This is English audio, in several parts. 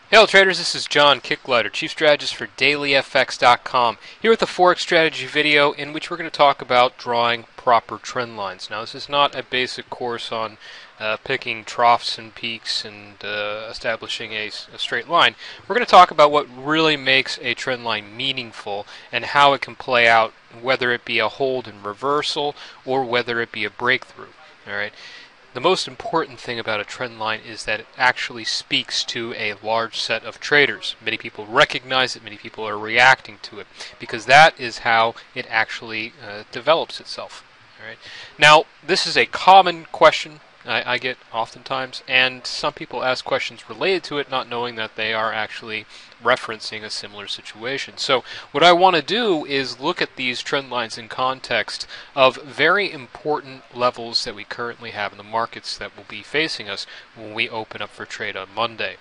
Hello traders, this is John Kicklighter, Chief Strategist for DailyFX.com, here with a Forex strategy video in which we're going to talk about drawing proper trend lines. Now this is not a basic course on picking troughs and peaks and establishing a straight line. We're going to talk about what really makes a trend line meaningful and how it can play out, whether it be a hold and reversal or whether it be a breakthrough. All right. The most important thing about a trend line is that it actually speaks to a large set of traders. Many people recognize it, many people are reacting to it, because that is how it actually develops itself. All right. Now, this is a common question I get oftentimes, and some people ask questions related to it, not knowing that they are actually referencing a similar situation. So what I want to do is look at these trend lines in context of very important levels that we currently have in the markets that will be facing us when we open up for trade on Monday.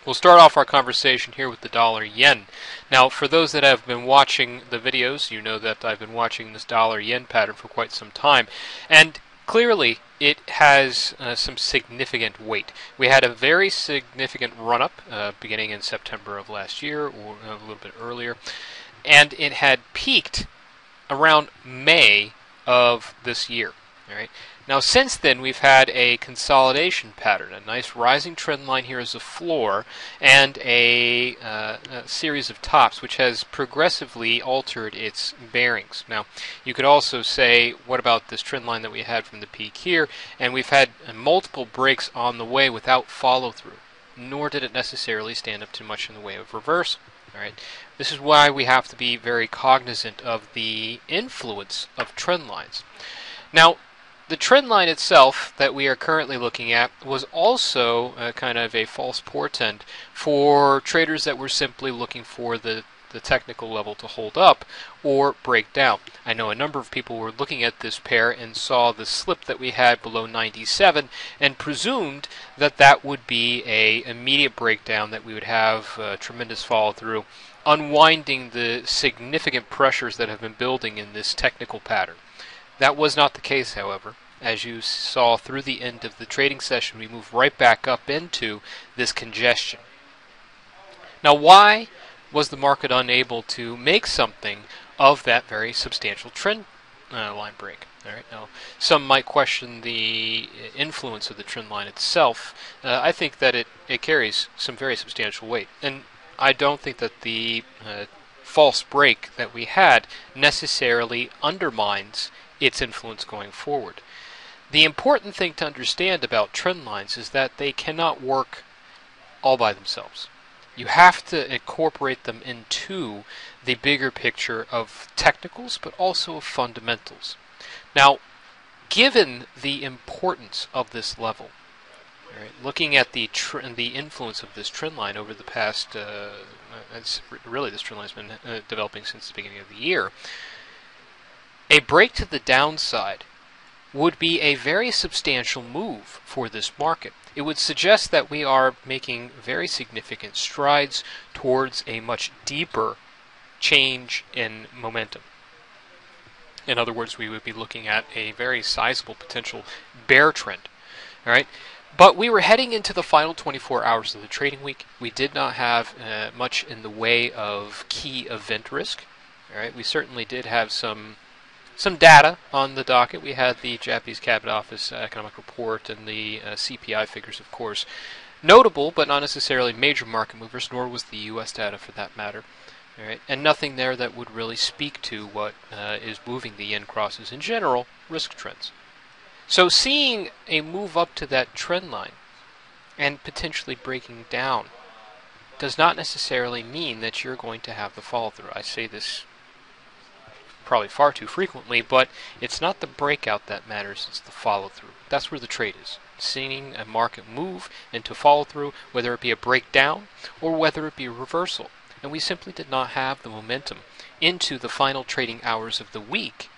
We'll start off our conversation here with the dollar-yen. Now, for those that have been watching the videos, you know that I've been watching this dollar-yen pattern for quite some time, and clearly it has some significant weight. We had a very significant run-up beginning in September of last year, or a little bit earlier, and it had peaked around May of this year. All right. Now, since then, we've had a consolidation pattern, a nice rising trend line here as a floor, and a series of tops, which has progressively altered its bearings. Now, you could also say, what about this trend line that we had from the peak here? And we've had multiple breaks on the way without follow-through, nor did it necessarily stand up too much in the way of reversal. All right. This is why we have to be very cognizant of the influence of trend lines. Now, the trend line itself that we are currently looking at was also kind of a false portent for traders that were simply looking for the technical level to hold up or break down. I know a number of people were looking at this pair and saw the slip that we had below 97 and presumed that that would be a immediate breakdown, that we would have tremendous follow through, unwinding the significant pressures that have been building in this technical pattern. That was not the case, however. As you saw through the end of the trading session, we moved right back up into this congestion. Now, why was the market unable to make something of that very substantial trend line break? All right. Now, some might question the influence of the trend line itself. I think that it carries some very substantial weight, and I don't think that the false break that we had necessarily undermines its influence going forward. The important thing to understand about trend lines is that they cannot work all by themselves. You have to incorporate them into the bigger picture of technicals, but also of fundamentals. Now, given the importance of this level, right, looking at the influence of this trend line over the past, really this trend line has been developing since the beginning of the year, a break to the downside would be a very substantial move for this market. It would suggest that we are making very significant strides towards a much deeper change in momentum. In other words, we would be looking at a very sizable potential bear trend. All right. But we were heading into the final 24 hours of the trading week. We did not have much in the way of key event risk. All right. We certainly did have some data on the docket. We had the Japanese Cabinet Office economic report and the CPI figures, of course. Notable, but not necessarily major market movers, nor was the U.S. data for that matter. All right. And nothing there that would really speak to what is moving the yen crosses in general, risk trends. So seeing a move up to that trend line and potentially breaking down does not necessarily mean that you're going to have the follow-through. I say this probably far too frequently, but it's not the breakout that matters, it's the follow-through. That's where the trade is. Seeing a market move into follow-through, whether it be a breakdown or whether it be a reversal. And we simply did not have the momentum into the final trading hours of the week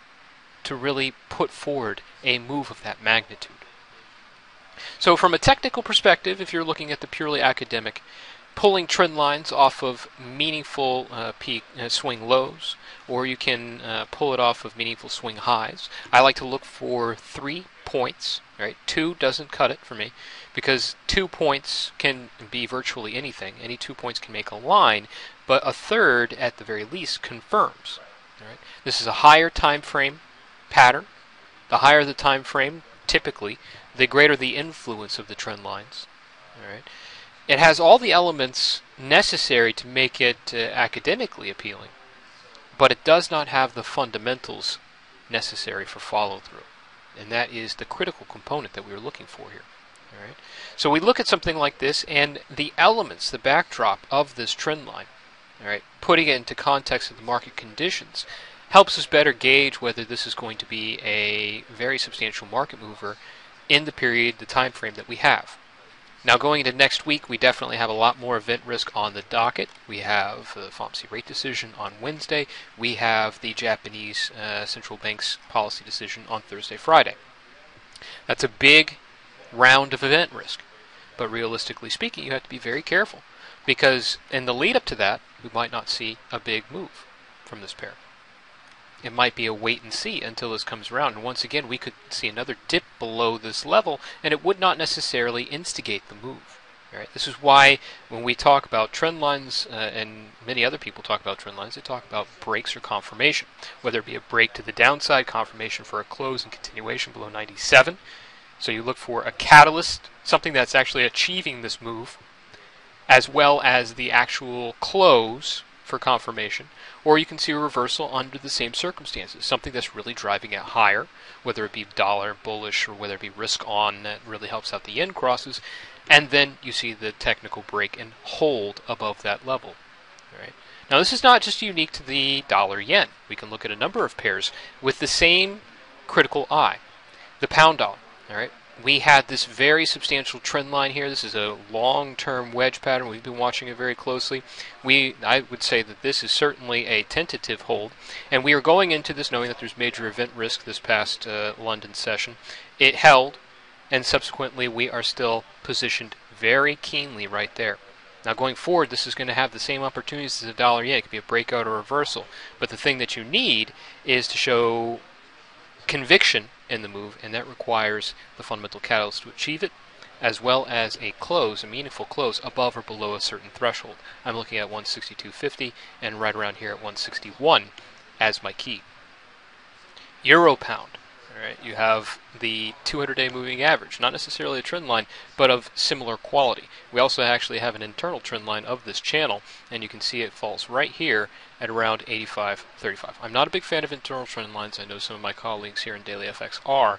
to really put forward a move of that magnitude. So from a technical perspective, if you're looking at the purely academic, pulling trend lines off of meaningful peak swing lows, or you can pull it off of meaningful swing highs. I like to look for 3 points, right? 2 doesn't cut it for me because 2 points can be virtually anything. Any 2 points can make a line, but a third at the very least confirms. Right? This is a higher time frame pattern. The higher the time frame, typically, the greater the influence of the trend lines. All right? It has all the elements necessary to make it academically appealing, but it does not have the fundamentals necessary for follow-through. And that is the critical component that we were looking for here. All right? So we look at something like this, and the elements, the backdrop of this trend line, all right, putting it into context of the market conditions, helps us better gauge whether this is going to be a very substantial market mover in the period, the time frame that we have. Now going into next week, we definitely have a lot more event risk on the docket. We have the FOMC rate decision on Wednesday. We have the Japanese central bank's policy decision on Thursday, Friday. That's a big round of event risk. But realistically speaking, you have to be very careful, because in the lead up to that, we might not see a big move from this pair. It might be a wait and see until this comes around. And once again, we could see another dip below this level, and it would not necessarily instigate the move. All right? This is why when we talk about trend lines, and many other people talk about trend lines, they talk about breaks or confirmation, whether it be a break to the downside, confirmation for a close and continuation below 97. So you look for a catalyst, something that's actually achieving this move, as well as the actual close for confirmation, or you can see a reversal under the same circumstances, something that's really driving it higher, whether it be dollar bullish or whether it be risk on that really helps out the yen crosses, and then you see the technical break and hold above that level. All right. Now this is not just unique to the dollar yen. We can look at a number of pairs with the same critical eye. The pound dollar. All right. We had this very substantial trend line here. This is a long-term wedge pattern. We've been watching it very closely. I would say that this is certainly a tentative hold, and we are going into this knowing that there's major event risk this past London session. It held, and subsequently we are still positioned very keenly right there. Now going forward, this is going to have the same opportunities as the dollar yen. It could be a breakout or reversal, but the thing that you need is to show conviction in the move, and that requires the fundamental catalyst to achieve it, as well as a close, a meaningful close, above or below a certain threshold. I'm looking at 162.50 and right around here at 161 as my key. Euro pound. All right, you have the 200-day moving average, not necessarily a trend line, but of similar quality. We also actually have an internal trend line of this channel, and you can see it falls right here at around 85.35. I'm not a big fan of internal trend lines. I know some of my colleagues here in DailyFX are.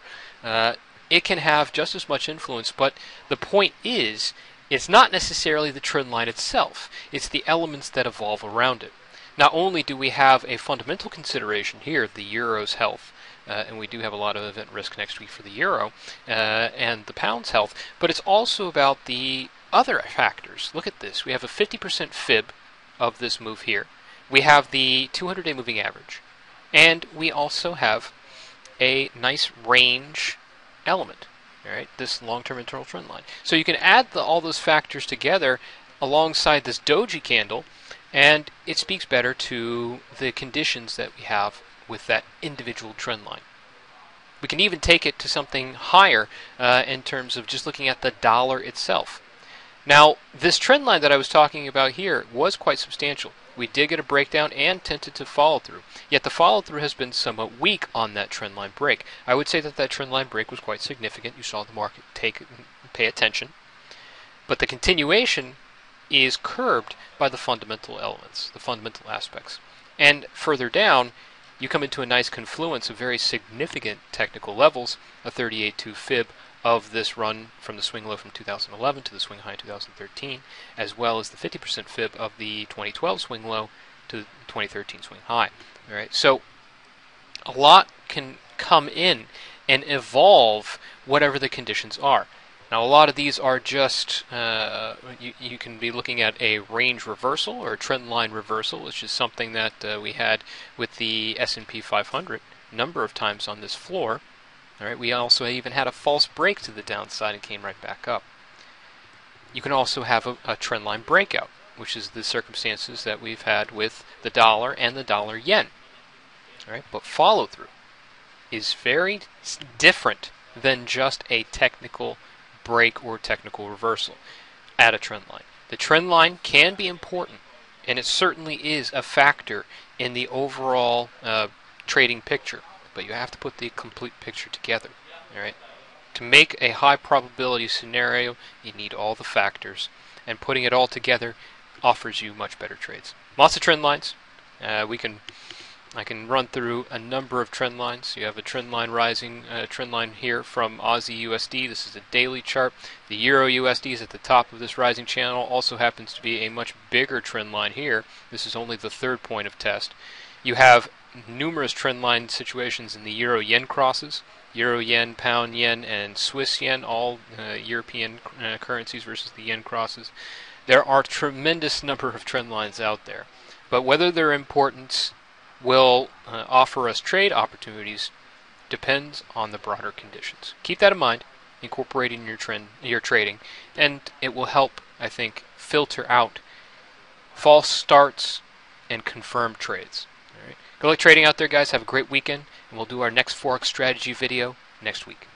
It can have just as much influence, but the point is, it's not necessarily the trend line itself. It's the elements that evolve around it. Not only do we have a fundamental consideration here, the euro's health, and we do have a lot of event risk next week for the euro and the pound's health, but it's also about the other factors. Look at this. We have a 50% fib of this move here. We have the 200-day moving average, and we also have a nice range element, all right, this long-term internal trend line. So you can add all those factors together alongside this doji candle, and it speaks better to the conditions that we have with that individual trend line. We can even take it to something higher in terms of just looking at the dollar itself. Now, this trend line that I was talking about here was quite substantial. We did get a breakdown and tentative follow-through, yet the follow-through has been somewhat weak on that trend line break. I would say that that trend line break was quite significant. You saw the market pay attention, but the continuation is curbed by the fundamental elements, the fundamental aspects. And further down, you come into a nice confluence of very significant technical levels, a 38.2 fib of this run from the swing low from 2011 to the swing high in 2013, as well as the 50% fib of the 2012 swing low to the 2013 swing high. All right, so a lot can come in and evolve whatever the conditions are. Now, a lot of these are just, you can be looking at a range reversal or a trend line reversal, which is something that we had with the S&P 500 a number of times on this floor. All right, we also even had a false break to the downside and came right back up. You can also have a trend line breakout, which is the circumstances that we've had with the dollar and the dollar yen. All right, but follow through is very different than just a technical break or technical reversal at a trend line. The trend line can be important, and it certainly is a factor in the overall trading picture, but you have to put the complete picture together. All right? To make a high probability scenario, you need all the factors, and putting it all together offers you much better trades. Lots of trend lines. I can run through a number of trend lines. You have a trend line rising trend line here from Aussie USD. This is a daily chart. The Euro USD is at the top of this rising channel. Also happens to be a much bigger trend line here. This is only the third point of test. You have numerous trend line situations in the Euro Yen crosses. Euro Yen, Pound Yen, and Swiss Yen, all European currencies versus the Yen crosses. There are a tremendous number of trend lines out there, but whether their importance will offer us trade opportunities depends on the broader conditions. Keep that in mind, incorporating your trading, and it will help, I think, filter out false starts and confirmed trades. All right. Good luck trading out there, guys. Have a great weekend, and we'll do our next Forex strategy video next week.